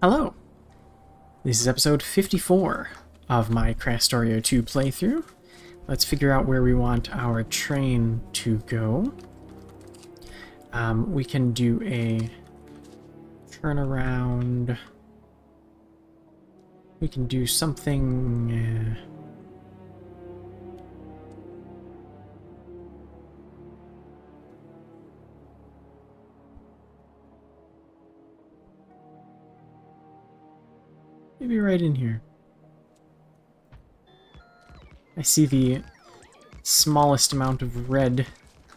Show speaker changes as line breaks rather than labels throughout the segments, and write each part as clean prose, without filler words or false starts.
Hello! This is episode 54 of my Krastorio 2 playthrough. Let's figure out where we want our train to go. We can do a turnaround. We can do something... maybe right in here. I see the smallest amount of red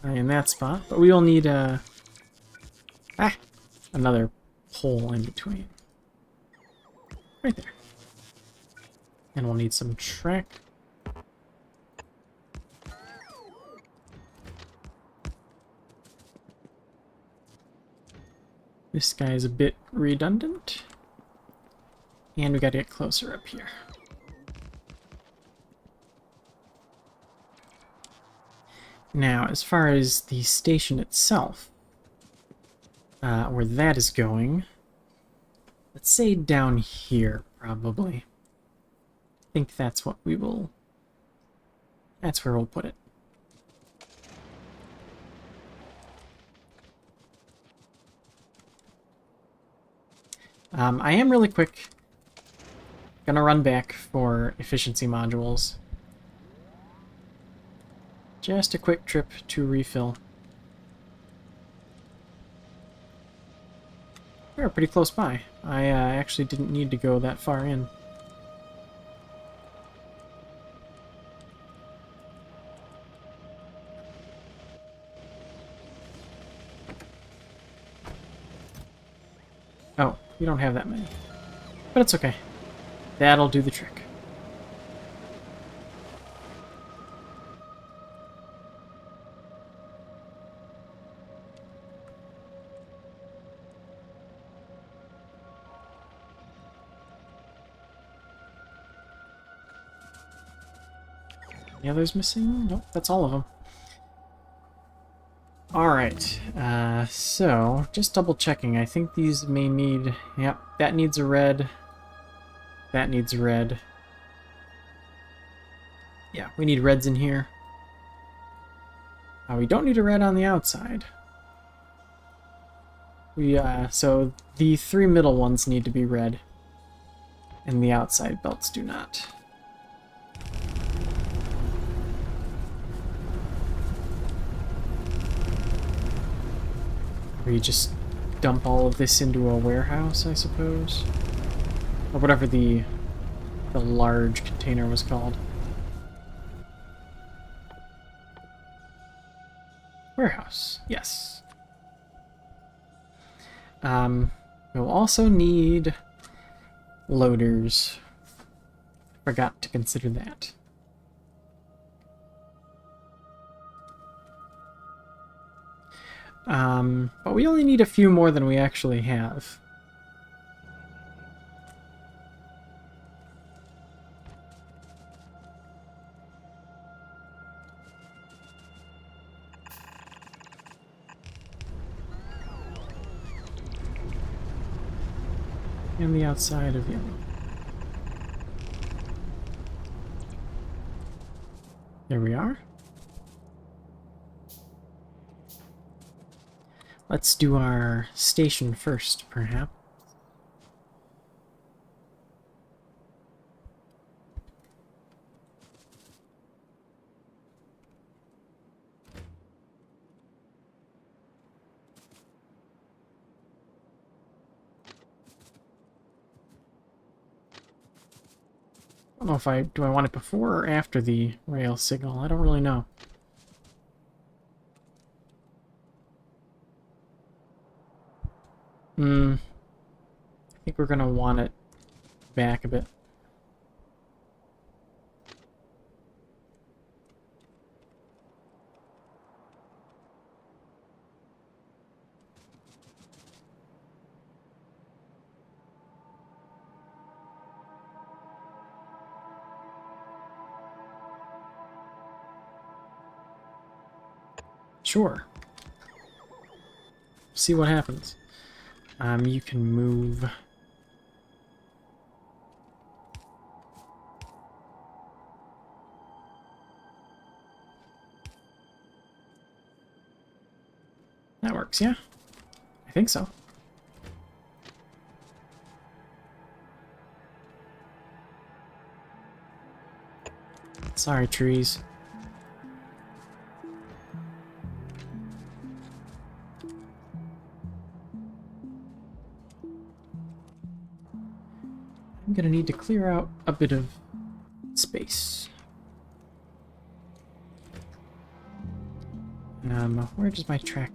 in that spot, but we will need another pole in between. Right there. And we'll need some track. This guy is a bit redundant. And we gotta get closer up here. Now, as far as the station itself, where that is going, let's say down here, probably. I think that's what we will... that's where we'll put it. I am really quick. Gonna run back for efficiency modules. Just a quick trip to refill. We're pretty close by. I actually didn't need to go that far in. Oh, you don't have that many. But it's okay. That'll do the trick. The others missing? Nope, that's all of them. Alright, so, just double checking. I think these may need... yep, that needs a red. That needs a red. Yeah, we need reds in here. We don't need a red on the outside. So the three middle ones need to be red. And the outside belts do not. We just dump all of this into a warehouse, I suppose? Or whatever the large container was called. Warehouse, yes. We'll also need loaders. Forgot to consider that. But we only need a few more than we actually have. And the outside of yellow. There we are. Let's do our station first, perhaps. I don't know if do I want it before or after the rail signal. I don't really know. I think we're gonna want it back a bit. Sure. See what happens. You can move works, yeah. I think so. Sorry, trees. I'm gonna need to clear out a bit of space. Where does my track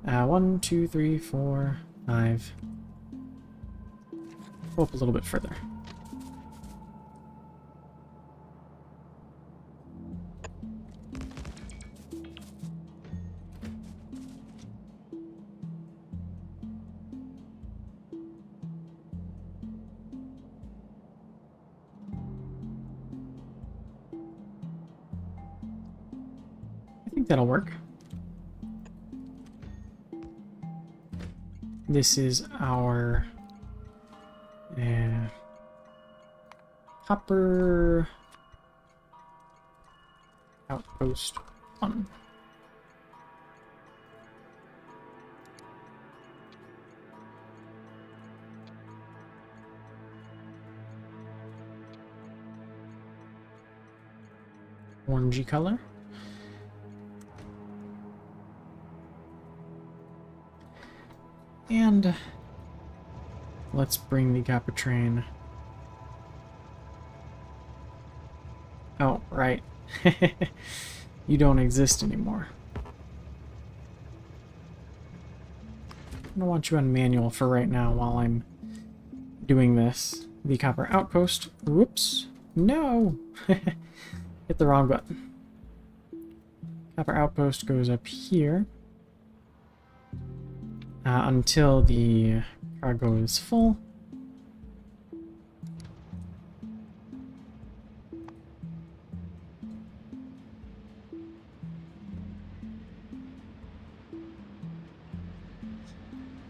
end? 1, 2, 3, 4, 5. Go up a little bit further. I think that'll work. This is our copper outpost 1. Orangey color. And let's bring the copper train. Oh, right. You don't exist anymore. I don't want you on manual for right now while I'm doing this. The copper outpost. Whoops. No! Hit the wrong button. Copper outpost goes up here. Until the cargo is full.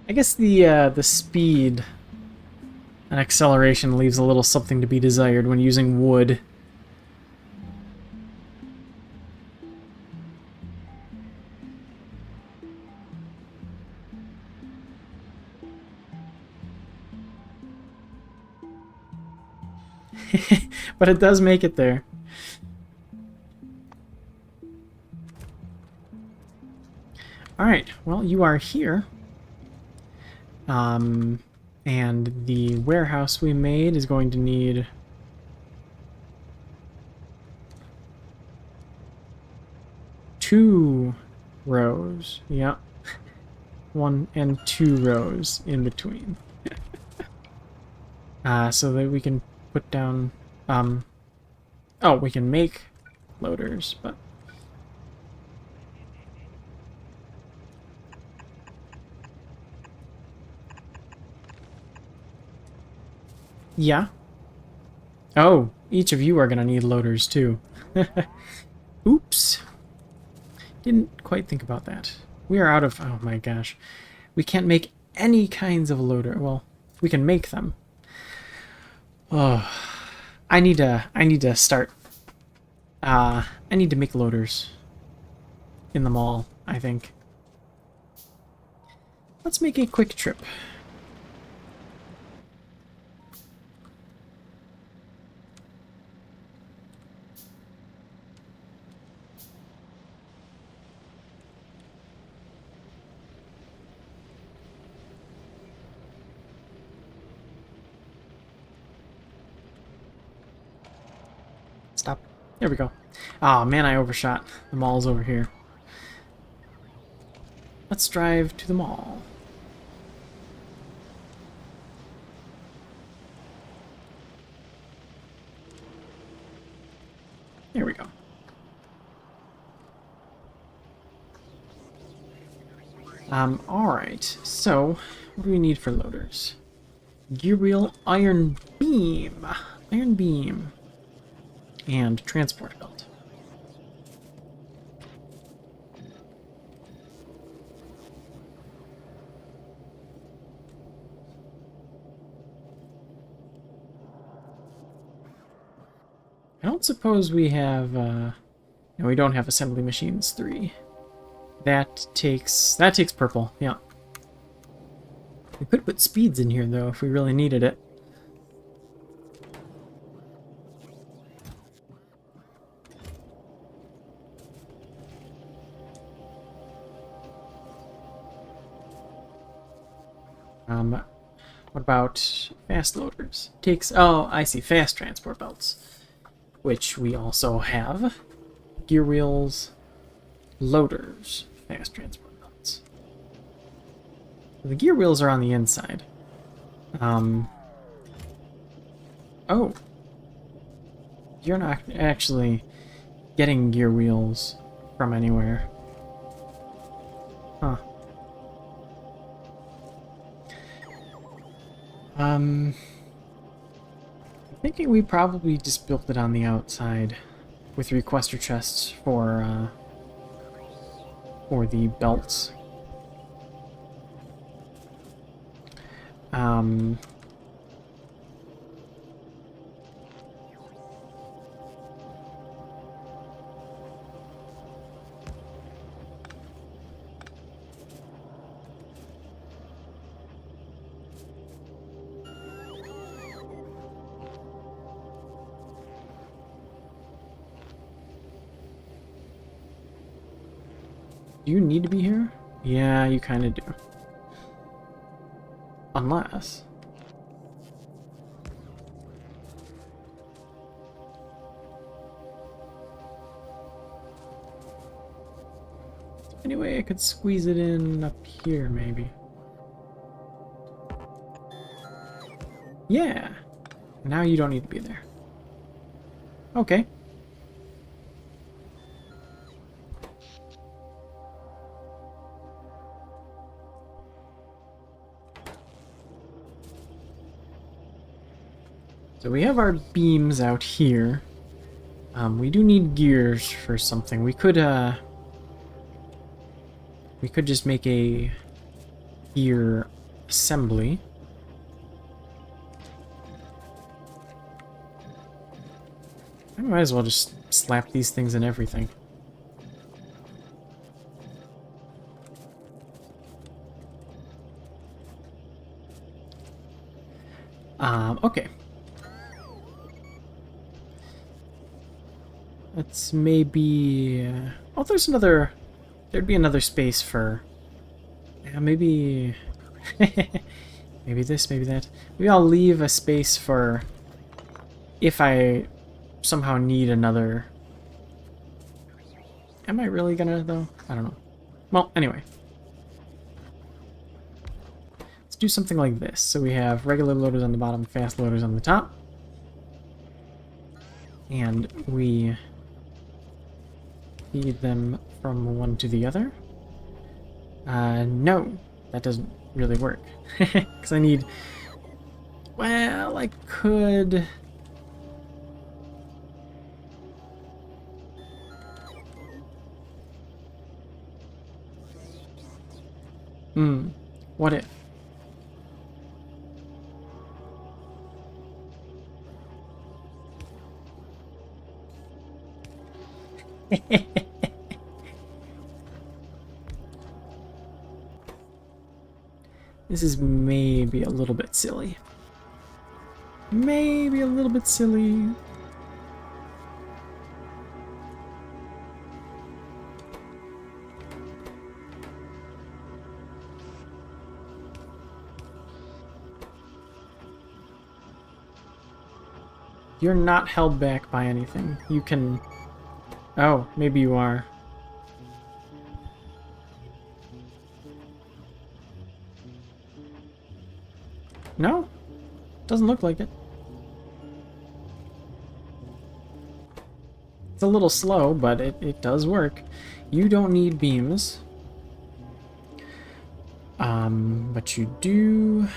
I guess the speed and acceleration leaves a little something to be desired when using wood. But it does make it there. Alright, well, you are here. And the warehouse we made is going to need 2 rows. Yep. 1 and 2 rows in between. So that we can put down... oh, we can make loaders, but... Yeah. Oh, each of you are gonna need loaders too. Oops. Didn't quite think about that. We are out of... oh my gosh. We can't make any kinds of loader. Well, we can make them. Oh, I need to start. I need to make loaders in the mall, I think. Let's make a quick trip. Stop. There we go. Oh man, I overshot. The mall's over here. Let's drive to the mall. There we go. Alright. So, what do we need for loaders? Gear wheel, iron beam. Iron beam. And transport belt. I don't suppose we have, no, we don't have assembly machines 3. That takes purple, yeah. We could put speeds in here, though, if we really needed it. What about fast loaders? Oh, I see, fast transport belts, which we also have. Gear wheels, loaders, fast transport belts. The gear wheels are on the inside. Oh. You're not actually getting gear wheels from anywhere. Huh. I'm thinking we probably just built it on the outside with requester chests for the belts. Do you need to be here? Yeah, you kind of do. Unless... Anyway, I could squeeze it in up here, maybe. Yeah! Now you don't need to be there. Okay. So we have our beams out here. We do need gears for something. We could just make a gear assembly. I might as well just slap these things in everything. Okay. Let's maybe... oh, there's another... There'd be another space for... Yeah, maybe... maybe this, maybe that. Maybe I'll leave a space for... if I somehow need another... Am I really gonna, though? I don't know. Well, anyway. Let's do something like this. So we have regular loaders on the bottom, fast loaders on the top. And we feed them from one to the other. No, that doesn't really work. Because I need... Well, I could... What if? This is maybe a little bit silly. Maybe a little bit silly. You're not held back by anything. You can... Oh, maybe you are. No? Doesn't look like it. It's a little slow, but it does work. You don't need beams. But you do...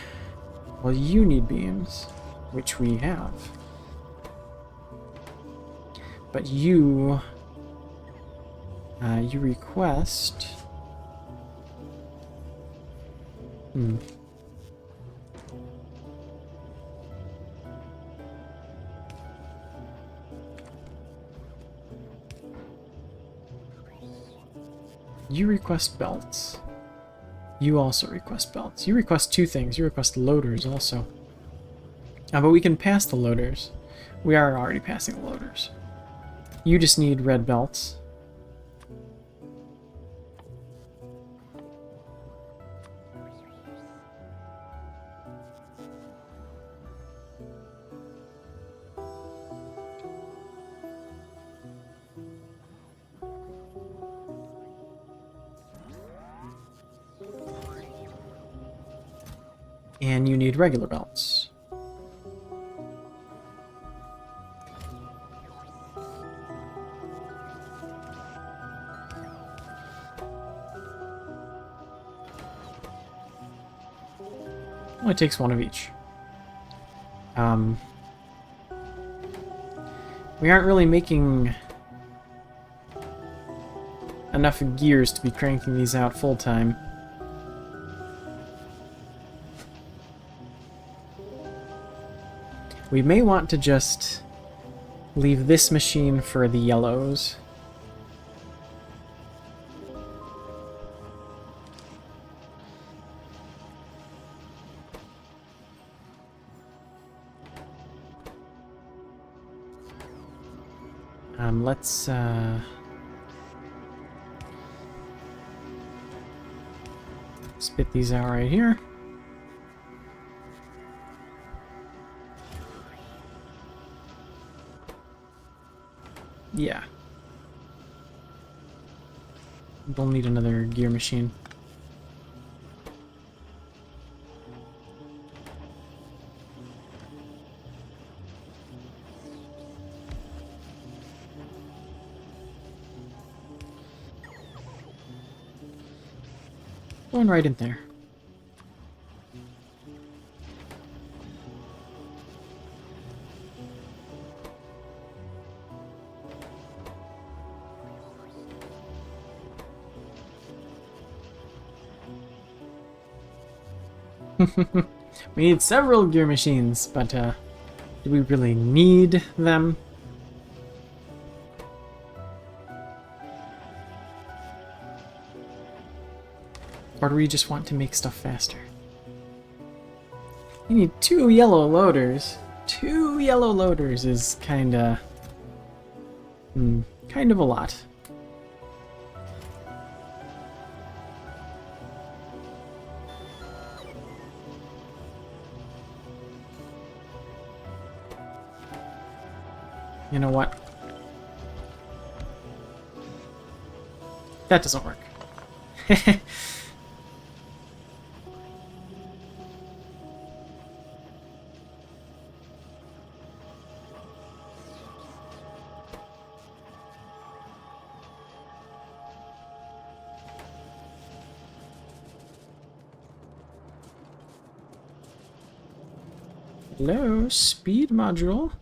Well, you need beams, which we have. But you request... You request belts. You also request belts. You request two things. You request loaders also. But we can pass the loaders. We are already passing the loaders. You just need red belts. And you need regular belts. Only takes one of each. We aren't really making enough gears to be cranking these out full time. We may want to just leave this machine for the yellows. Let's spit these out right here. Yeah. We'll need another gear machine. Going right in there. We need several gear machines, but do we really need them? Or do we just want to make stuff faster? We need 2 yellow loaders. 2 yellow loaders is kinda kind of a lot. You know what? That doesn't work. Hello, speed module.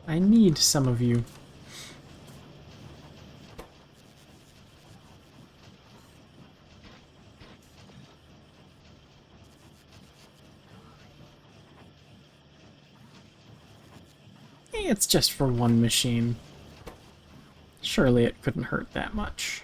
I need some of you. It's just for one machine. Surely it couldn't hurt that much.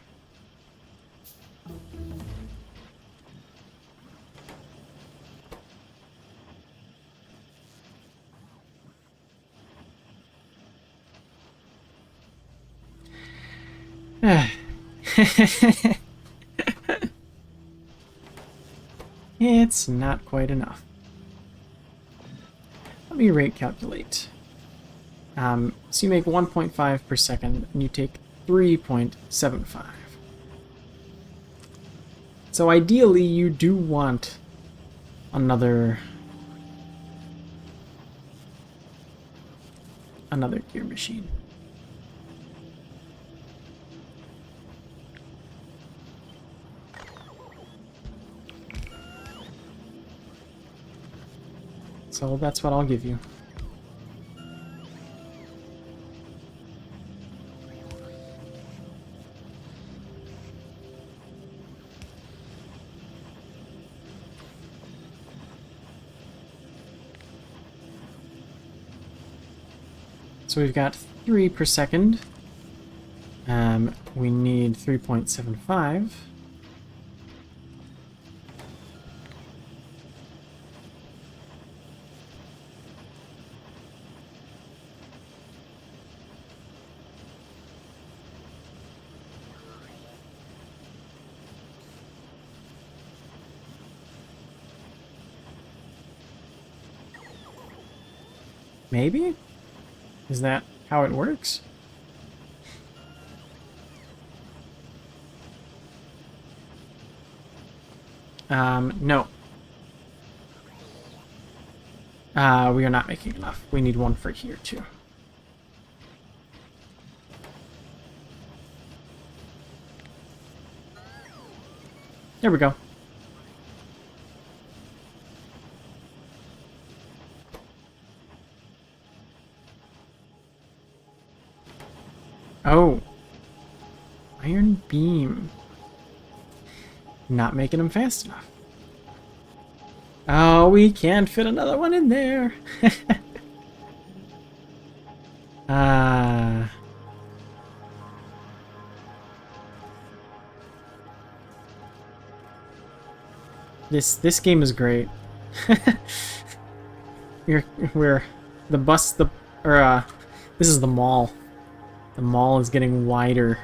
It's not quite enough. Let me rate calculate. So you make 1.5 per second, and you take 3.75. So ideally, you do want another gear machine. So that's what I'll give you. So we've got 3 per second. We need 3.75. Maybe? Is that how it works? No. We are not making enough. We need one for here, too. There we go. Oh. Iron beam. Not making them fast enough. Oh, we can't fit another one in there. Ah. This game is great. we're the bus this is the mall. The mall is getting wider.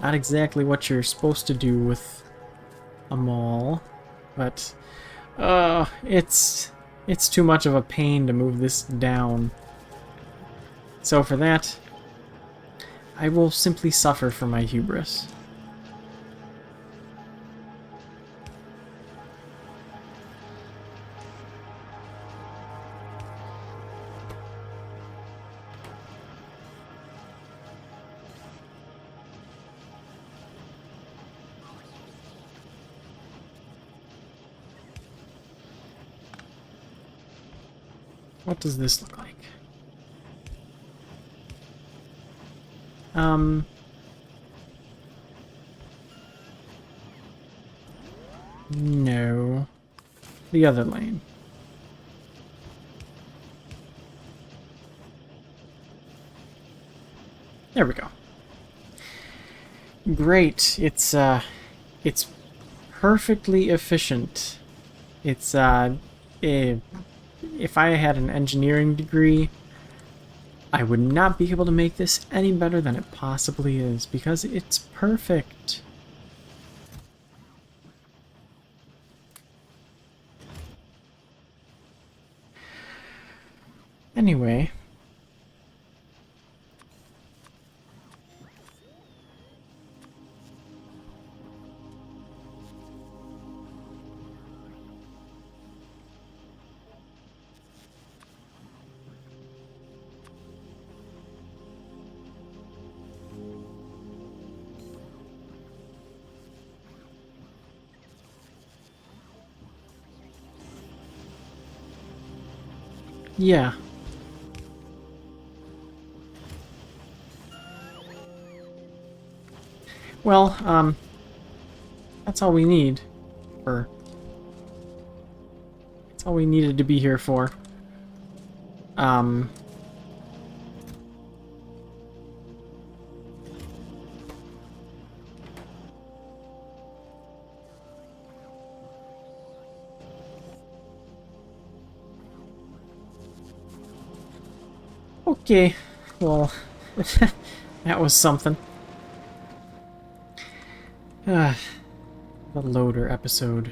Not exactly what you're supposed to do with a mall, but it's too much of a pain to move this down. So for that, I will simply suffer for my hubris. What does this look like? No. The other lane. There we go. Great. It's perfectly efficient. It's if I had an engineering degree, I would not be able to make this any better than it possibly is, because it's perfect. Anyway. Yeah. Well, that's all we need. That's all we needed to be here for. Okay, well, that was something. The loader episode.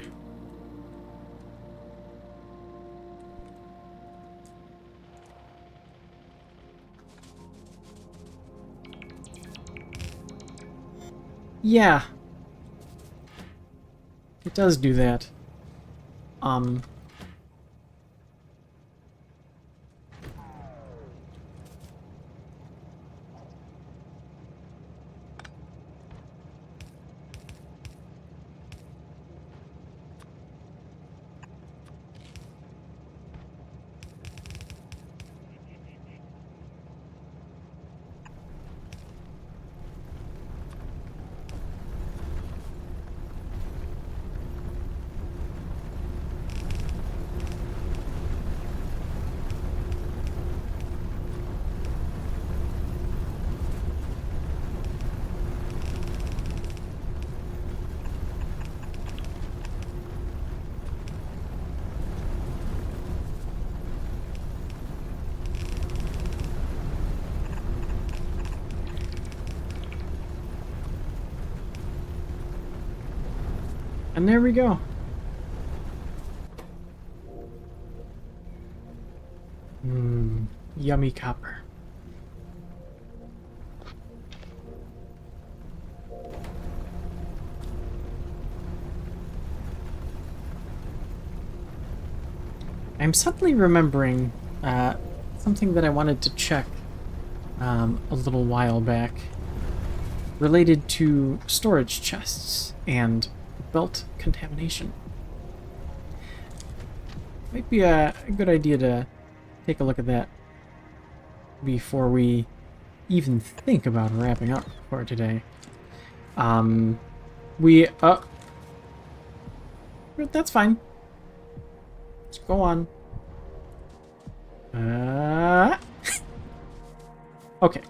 Yeah. It does do that. And there we go. Yummy copper. I'm suddenly remembering something that I wanted to check a little while back related to storage chests and belt contamination. Might be a good idea to take a look at that before we even think about wrapping up for today. That's fine. Let's go on. Okay.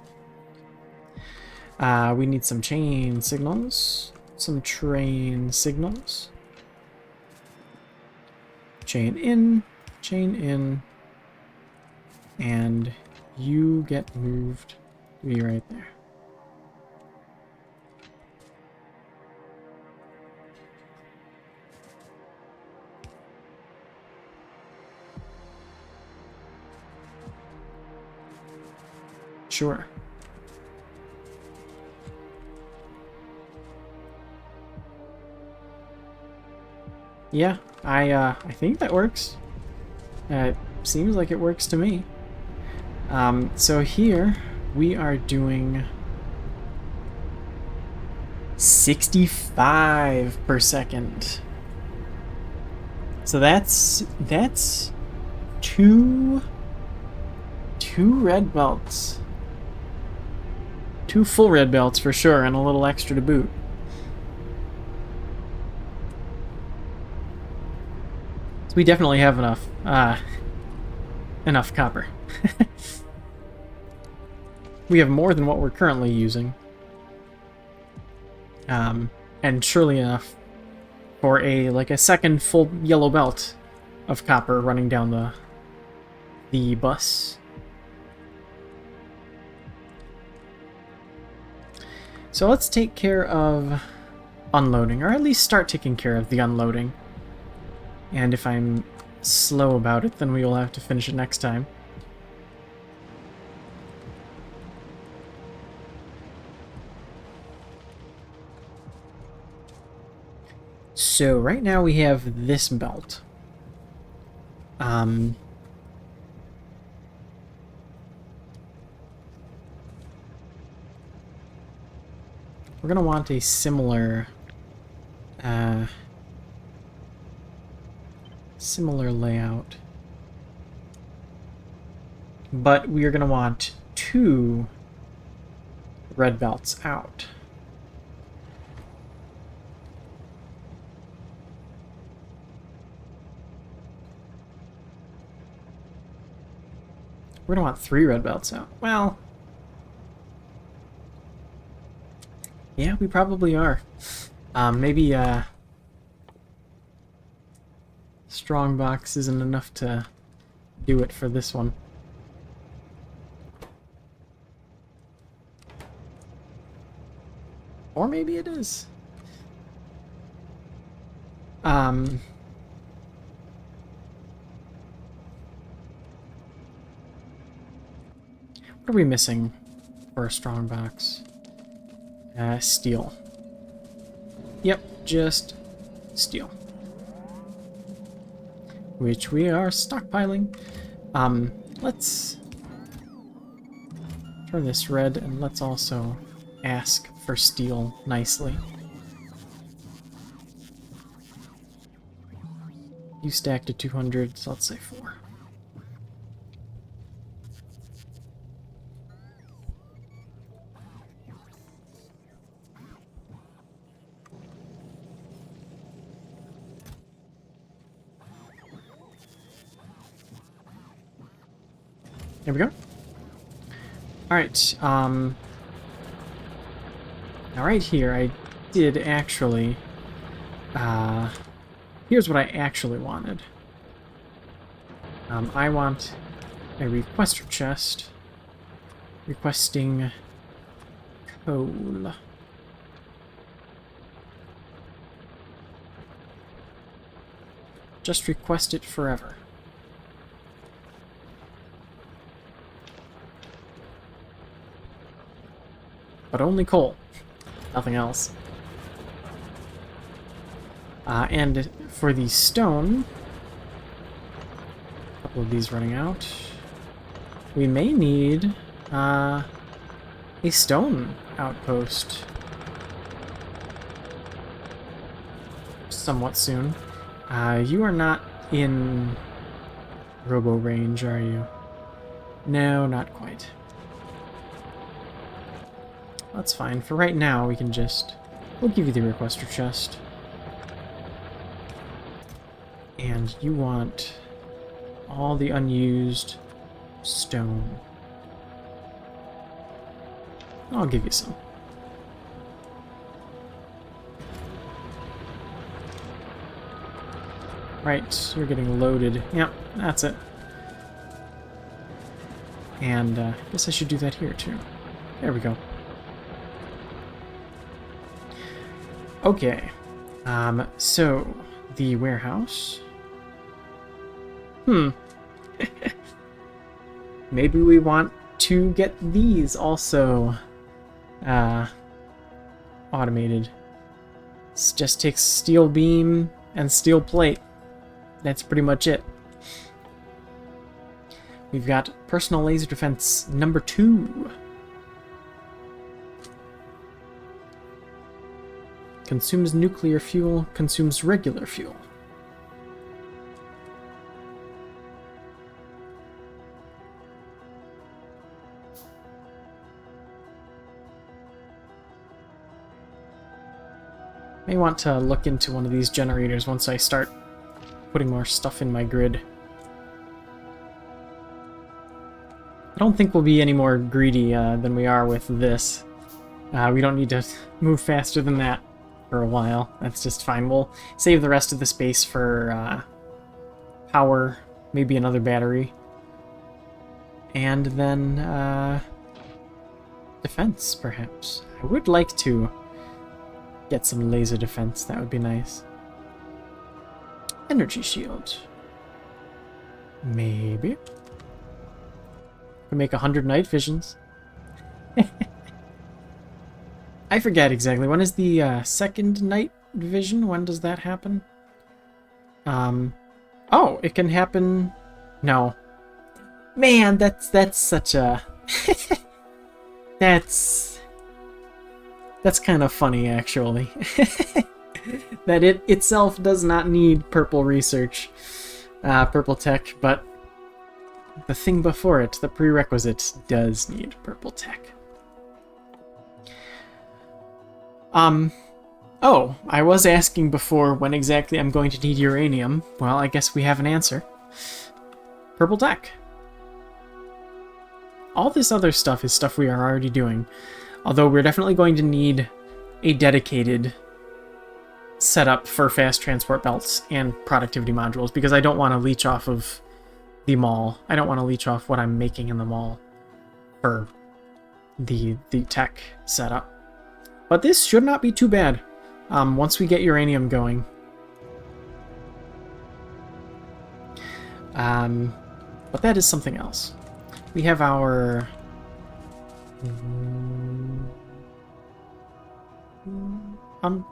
We need some chain signals. Some train signals. Chain in. And you get moved to be right there. Sure. Yeah, I think that works. It seems like it works to me. So here we are doing 65 per second. So that's two red belts. 2 full red belts for sure, and a little extra to boot. So we definitely have enough copper. We have more than what we're currently using. And surely enough for a second full yellow belt of copper running down the bus. So let's take care of unloading, or at least start taking care of the unloading. And if I'm slow about it, then we will have to finish it next time. So right now we have this belt. We're gonna want a similar layout, but we are gonna want 2 red belts out. We're gonna want 3 red belts out. Well, yeah, we probably are. Maybe strong box isn't enough to do it for this one. Or maybe it is. What are we missing for a strong box? Steel. Yep, just steel. Which we are stockpiling. Let's turn this red, and let's also ask for steel nicely. You stacked to 200, so let's say 4. There we go. Alright, now right here, I did actually, here's what I actually wanted. I want a requester chest requesting coal. Just request it forever. But only coal. Nothing else. And for the stone, a couple of these running out, we may need a stone outpost somewhat soon. You are not in robo range, are you? No, not quite. That's fine. For right now, we can just... We'll give you the requester chest. And you want all the unused stone. I'll give you some. Right, you're getting loaded. Yep, that's it. And I guess I should do that here too. There we go. Okay. So the warehouse. Maybe we want to get these also automated. This just takes steel beam and steel plate. That's pretty much it. We've got personal laser defense number 2. Consumes nuclear fuel, consumes regular fuel. May want to look into one of these generators once I start putting more stuff in my grid. I don't think we'll be any more greedy than we are with this. We don't need to move faster than that for a while. That's just fine. We'll save the rest of the space for power, maybe another battery. And then defense, perhaps. I would like to get some laser defense. That would be nice. Energy shield. Maybe. We make 100 night visions. I forget exactly. When is the second night vision? When does that happen? Oh, it can happen... No. Man, that's such a... That's kind of funny, actually. That it itself does not need purple research, purple tech, but the thing before it, the prerequisite, does need purple tech. Oh, I was asking before when exactly I'm going to need uranium. Well, I guess we have an answer. Purple tech. All this other stuff is stuff we are already doing, although we're definitely going to need a dedicated setup for fast transport belts and productivity modules, because I don't want to leech off of the mall. I don't want to leech off what I'm making in the mall for the tech setup. But this should not be too bad once we get uranium going. But that is something else. We have our...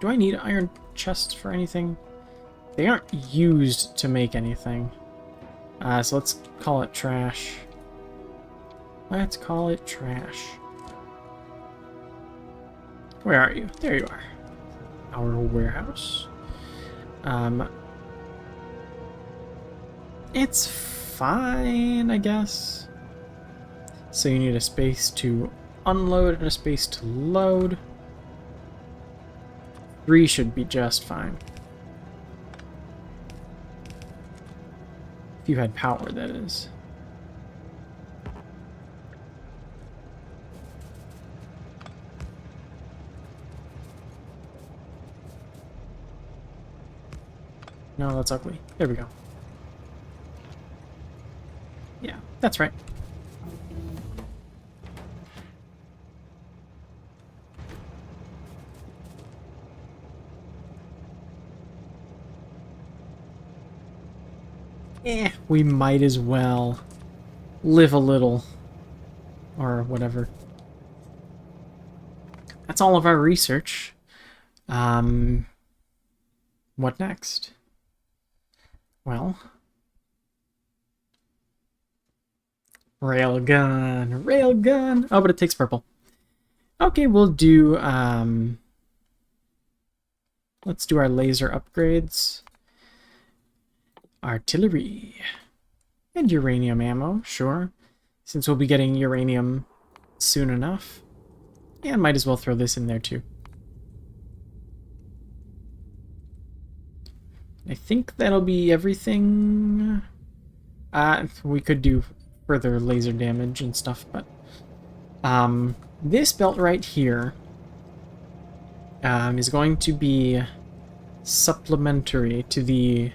do I need iron chests for anything? They aren't used to make anything. So let's call it trash. Let's call it trash. Where are you? There you are. Our warehouse. It's fine, I guess. So you need a space to unload and a space to load. 3 should be just fine. If you had power, that is. No, that's ugly. There we go. Yeah, that's right. we might as well live a little. Or whatever. That's all of our research. What next? Well... Railgun, railgun. Oh, but it takes purple. Okay, we'll do, let's do our laser upgrades. Artillery. And uranium ammo, sure. Since we'll be getting uranium soon enough. And might as well throw this in there too. I think that'll be everything. We could do further laser damage and stuff, but this belt right here is going to be supplementary to the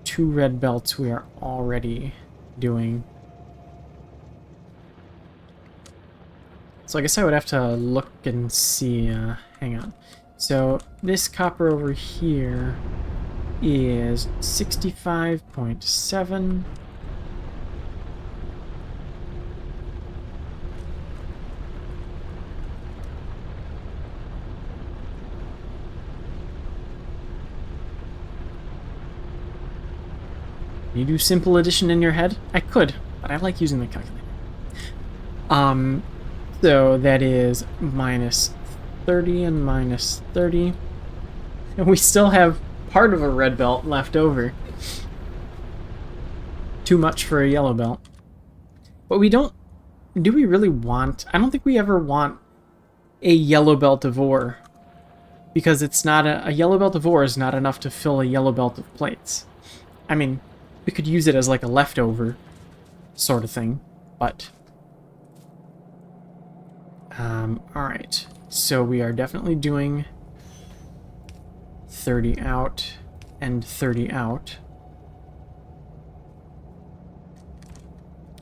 2 red belts we are already doing. So I guess I would have to look and see. Hang on. So this copper over here is 65.7. You do simple addition in your head? I could, but I like using the calculator. So that is minus 30 and minus 30. And we still have part of a red belt left over. Too much for a yellow belt. But we don't... Do we really want... I don't think we ever want a yellow belt of ore. Because it's not a yellow belt of ore is not enough to fill a yellow belt of plates. I mean... We could use it as like a leftover sort of thing, but... Alright. So we are definitely doing 30 out and 30 out.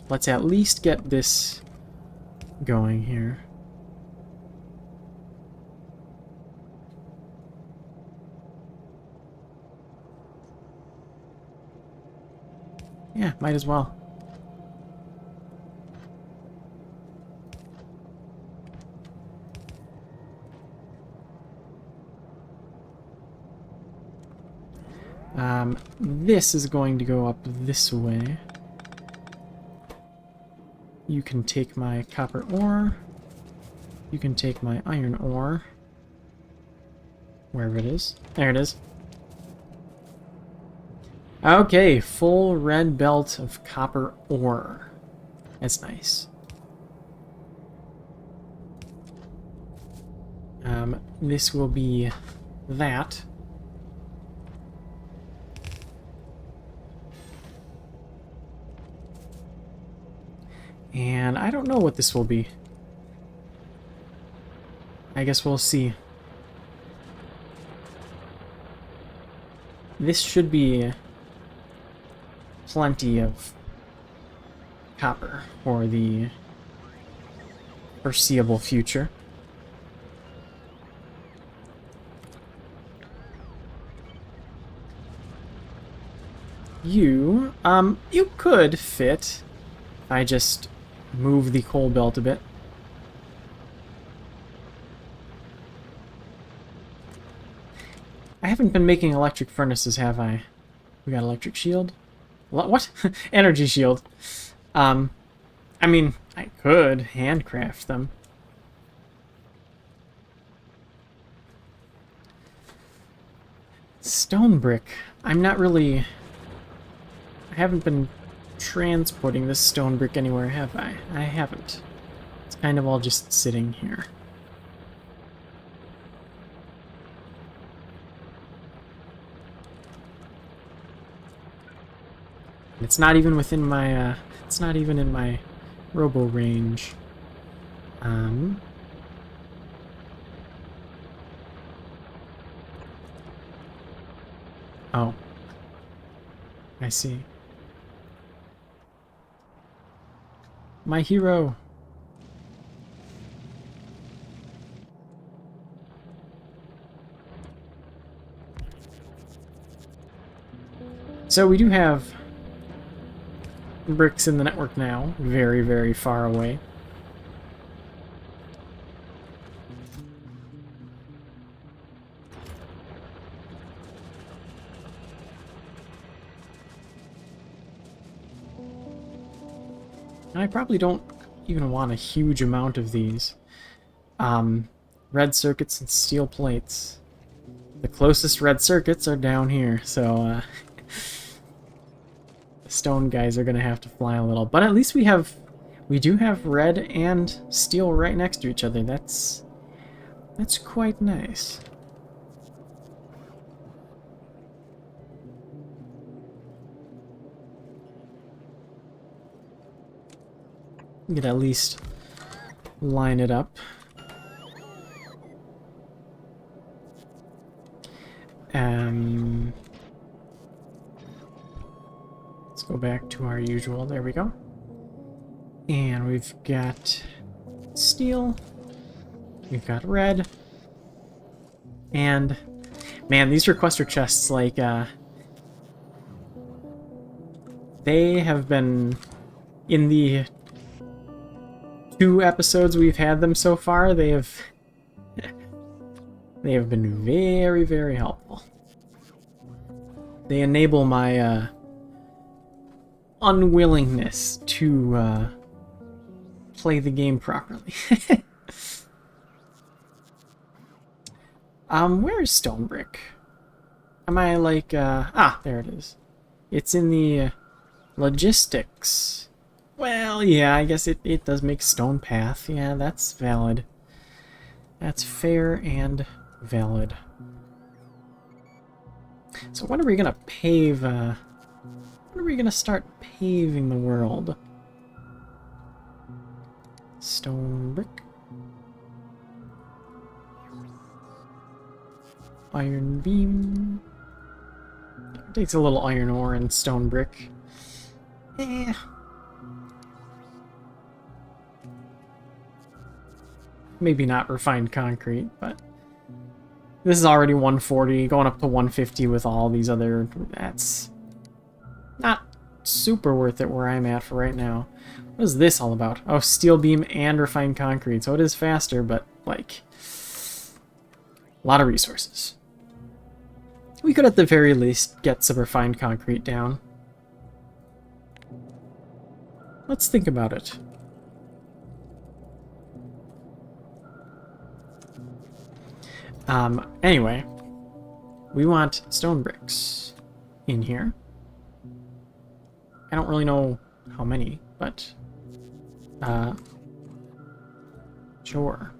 Let's at least get this going here. Yeah, might as well. This is going to go up this way. You can take my copper ore. You can take my iron ore. Wherever it is. There it is. Okay, full red belt of copper ore. That's nice. This will be that. And I don't know what this will be. I guess we'll see. This should be plenty of copper for the foreseeable future. You could fit if I just move the coal belt a bit. I haven't been making electric furnaces, have I? We got electric shield? What? Energy shield. I mean, I could handcraft them. Stone brick. I'm not really... I haven't been transporting this stone brick anywhere, have I? I haven't. It's kind of all just sitting here. It's not even within my, it's not even in my robo range. Oh. I see. My hero. So we do have bricks in the network now. Very, very far away. And I probably don't even want a huge amount of these. Red circuits and steel plates. The closest red circuits are down here, so the stone guys are gonna have to fly a little. But at least we do have red and steel right next to each other. That's quite nice. You could at least line it up. Let's go back to our usual. There we go. And we've got steel. We've got red. And man, these requester chests, like, they have been, in the 2 episodes we've had them so far, they have been very, very helpful. They enable my unwillingness to play the game properly. Where's stone brick? Am I like, there it is. It's in the logistics. Well, yeah, I guess it does make stone path. Yeah, that's valid. That's fair and valid. So when are we gonna pave, when are we gonna start paving the world? Stone brick. Iron beam. It takes a little iron ore and stone brick. Eh. Maybe not refined concrete, but this is already 140, going up to 150 with all these other... That's not super worth it where I'm at for right now. What is this all about? Oh, steel beam and refined concrete, so it is faster, but, like, a lot of resources. We could at the very least get some refined concrete down. Let's think about it. Anyway, we want stone bricks in here. I don't really know how many, but, sure.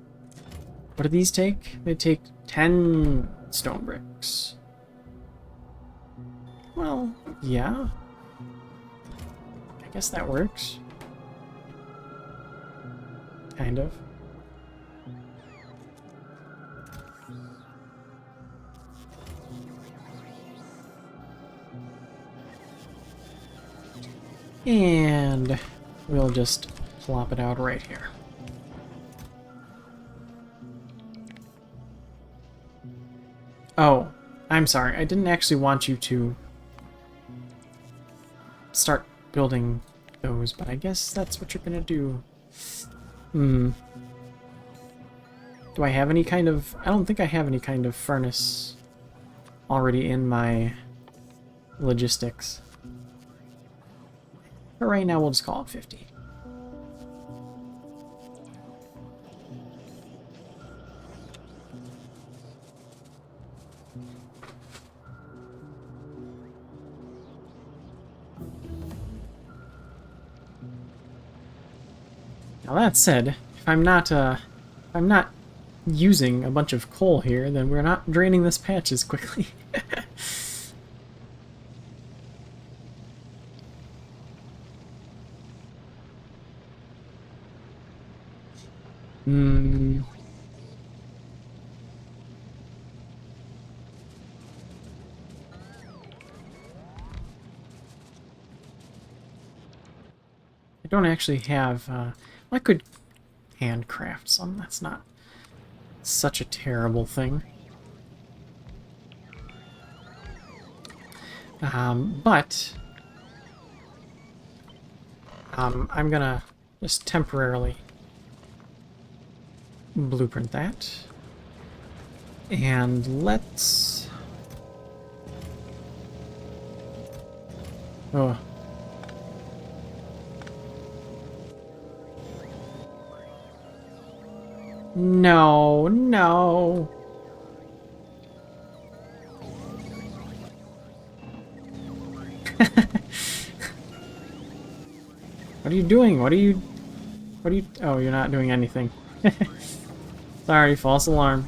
What do these take? They take 10 stone bricks. Well, yeah. I guess that works. Kind of. And we'll just plop it out right here. Oh, I'm sorry. I didn't actually want you to start building those, but I guess that's what you're gonna do. Do I have any kind of... I don't think I have any kind of furnace already in my logistics. But right now, we'll just call it 50. Now that said, if I'm not using a bunch of coal here, then we're not draining this patch as quickly. I don't actually have, I could handcraft some, that's not such a terrible thing. But I'm gonna just temporarily blueprint that. And let's... Oh. No, no. What are you doing? What are you... Oh, you're not doing anything. Sorry, false alarm.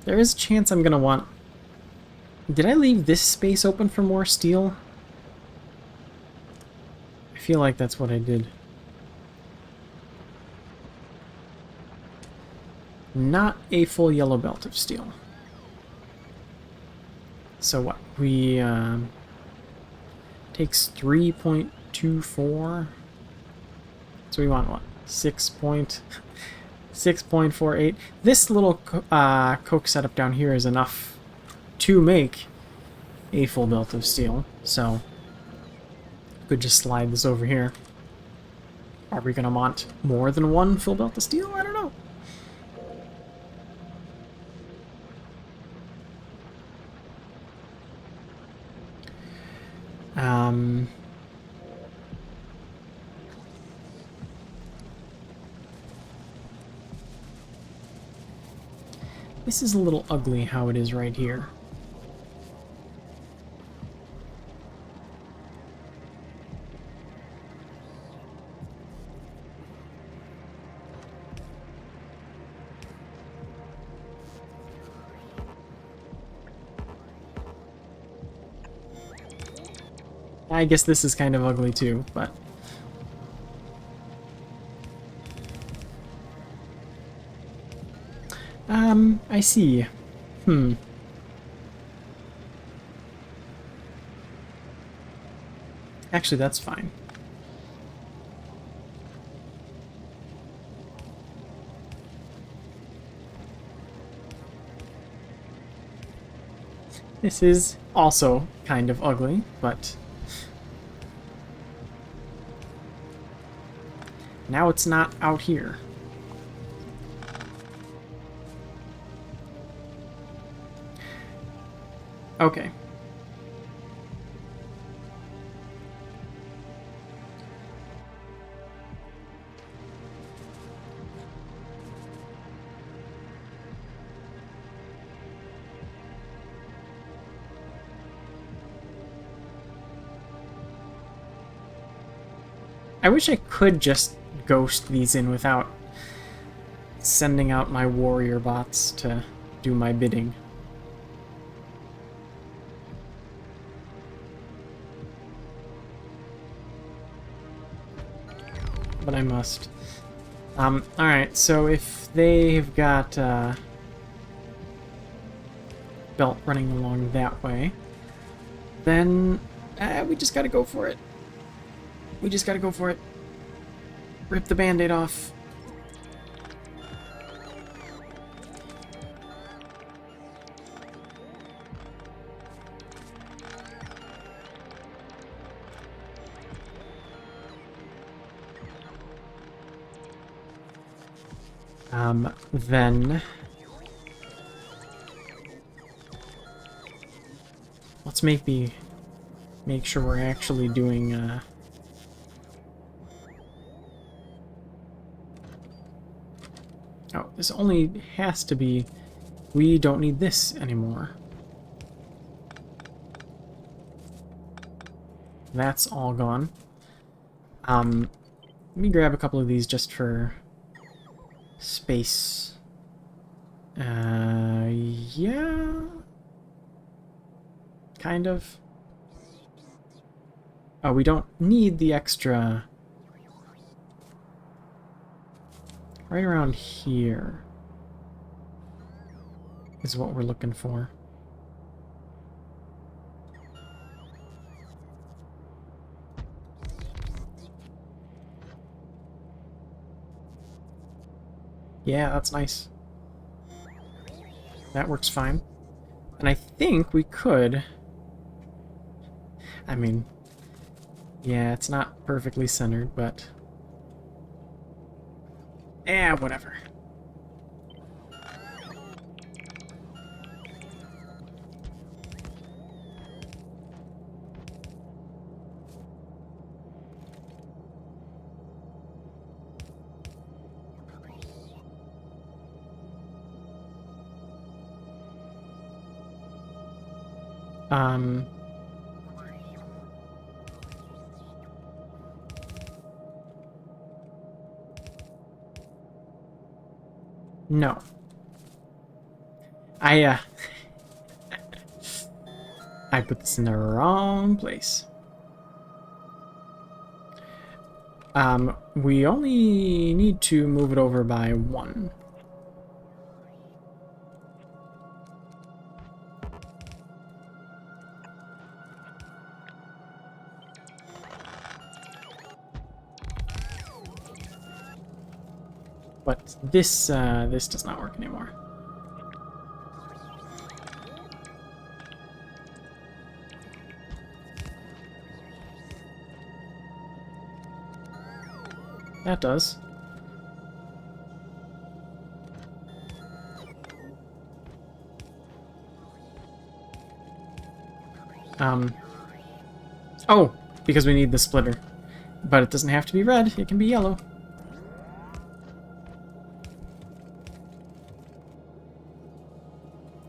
There is a chance I'm gonna want... Did I leave this space open for more steel? I feel like that's what I did. Not a full yellow belt of steel. So what? We, takes 3.24. So we want what? 6.48. This little coke setup down here is enough to make a full belt of steel. So could just slide this over here. Are we gonna want more than one full belt of steel? I don't know. This is a little ugly how it is right here. I guess this is kind of ugly too, but... I see. Actually, that's fine. This is also kind of ugly, but... Now it's not out here. Okay. I wish I could just ghost these in without sending out my warrior bots to do my bidding. But I must. Alright, so if they've got belt running along that way, then we just gotta go for it. We just gotta go for it. Rip the band-aid off. Then let's make sure we're actually doing oh, this only has to be, we don't need this anymore. That's all gone. Let me grab a couple of these just for space. Yeah. Kind of. Oh, we don't need the extra. Right around here is what we're looking for. Yeah, that's nice. That works fine. And I think we could... I mean, yeah, it's not perfectly centered, but... eh, whatever. No. I put this in the wrong place. We only need to move it over by 1. But this does not work anymore. That does. Oh, because we need the splitter. But it doesn't have to be red, it can be yellow.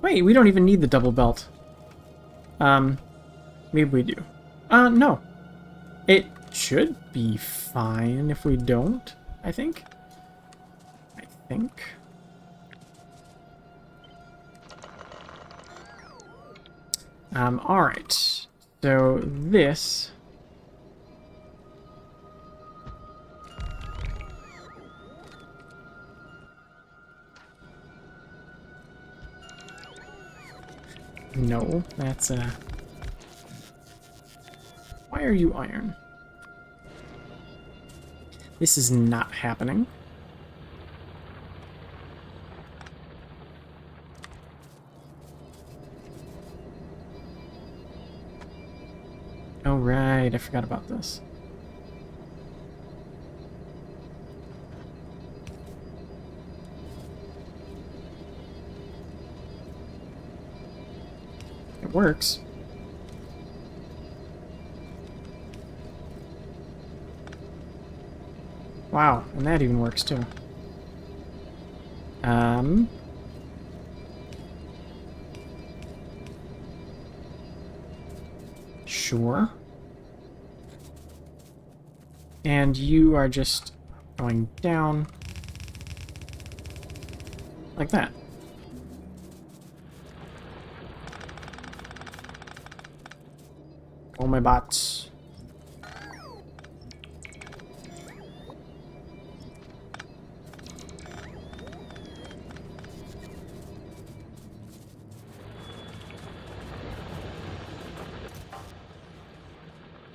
Wait, we don't even need the double belt. Maybe we do. No. It should be fine if we don't, I think. Alright. So this... No, that's why are you iron? This is not happening. Oh right, I forgot about this. It works. Wow, and that even works too. Sure. And you are just going down like that. Oh my bots.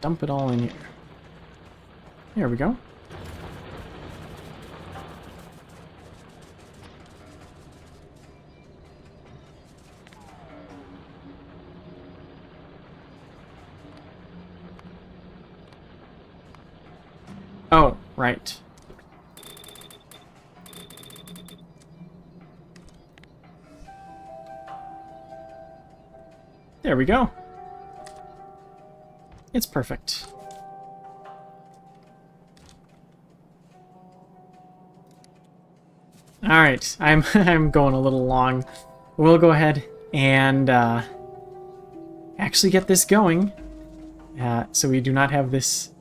Dump it all in here. There we go. Oh, right. There we go. It's perfect. All right, I'm going a little long. We'll go ahead and actually get this going, so we do not have this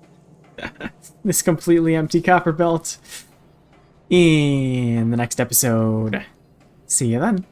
this completely empty copper belt in the next episode. See you then.